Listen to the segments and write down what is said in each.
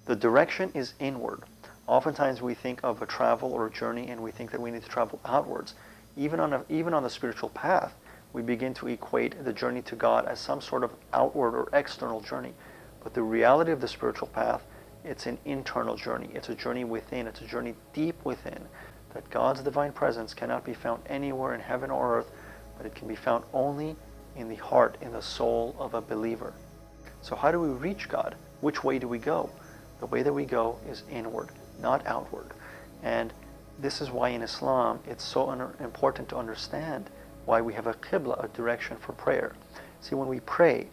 The direction is inward. Oftentimes we think of a travel or a journey and we think that we need to travel outwards. Even on the spiritual path, we begin to equate the journey to God as some sort of outward or external journey. But the reality of the spiritual path, it's an internal journey. It's a journey within. It's a journey deep within. That God's divine presence cannot be found anywhere in heaven or earth, but it can be found only in the heart, in the soul of a believer. So how do we reach God? Which way do we go? The way that we go is inward, not outward. And this is why in Islam it's so important to understand why we have a qibla, a direction for prayer. See, when we pray,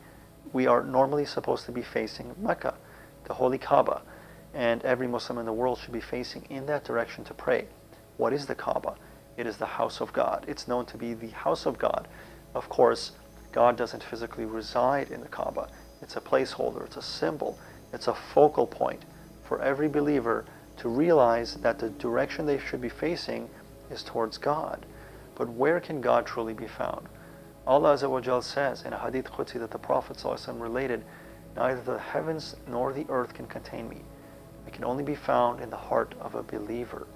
we are normally supposed to be facing Mecca, the holy Kaaba, and every Muslim in the world should be facing in that direction to pray. What is the Kaaba? It is the house of God. It's known to be the house of God. Of course, God doesn't physically reside in the Kaaba. It's a placeholder, it's a symbol, it's a focal point for every believer to realize that the direction they should be facing is towards God. But where can God truly be found? Allah Azza wa Jal says in a hadith Qudsi that the Prophet ﷺ related, neither the heavens nor the earth can contain me. It can only be found in the heart of a believer.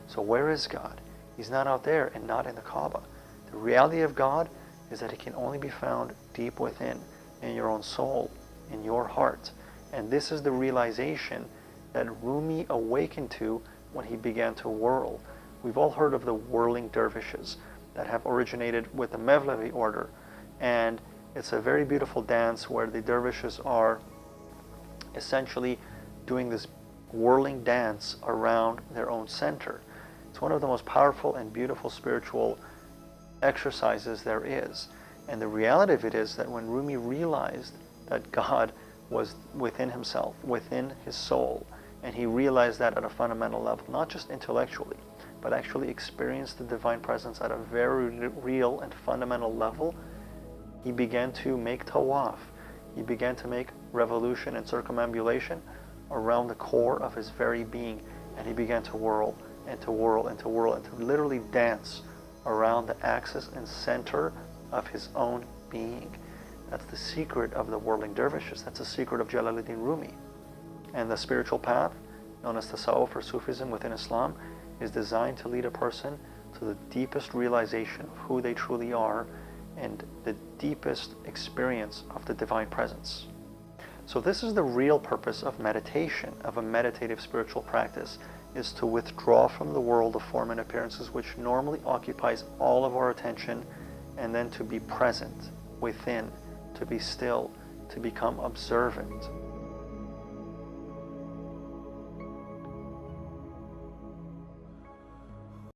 So where is God? He's not out there and not in the Kaaba. The reality of God is that it can only be found deep within, in your own soul, in your heart. And this is the realization that Rumi awakened to when he began to whirl. We've all heard of the whirling dervishes that have originated with the Mevlevi order. And it's a very beautiful dance where the dervishes are essentially doing this whirling dance around their own center. It's one of the most powerful and beautiful spiritual exercises there is. And the reality of it is that when Rumi realized that God was within himself, within his soul, and he realized that at a fundamental level, not just intellectually, but actually experienced the divine presence at a very real and fundamental level, he began to make tawaf. He began to make revolution and circumambulation around the core of his very being, and he began to whirl and to whirl and to whirl and to literally dance around the axis and center of his own being. That's the secret of the whirling dervishes. That's the secret of Jalaluddin Rumi. And the spiritual path, known as Tasawwuf or Sufism within Islam, is designed to lead a person to the deepest realization of who they truly are and the deepest experience of the divine presence. So this is the real purpose of meditation, of a meditative spiritual practice, is to withdraw from the world of form and appearances which normally occupies all of our attention, and then to be present within, to be still, to become observant.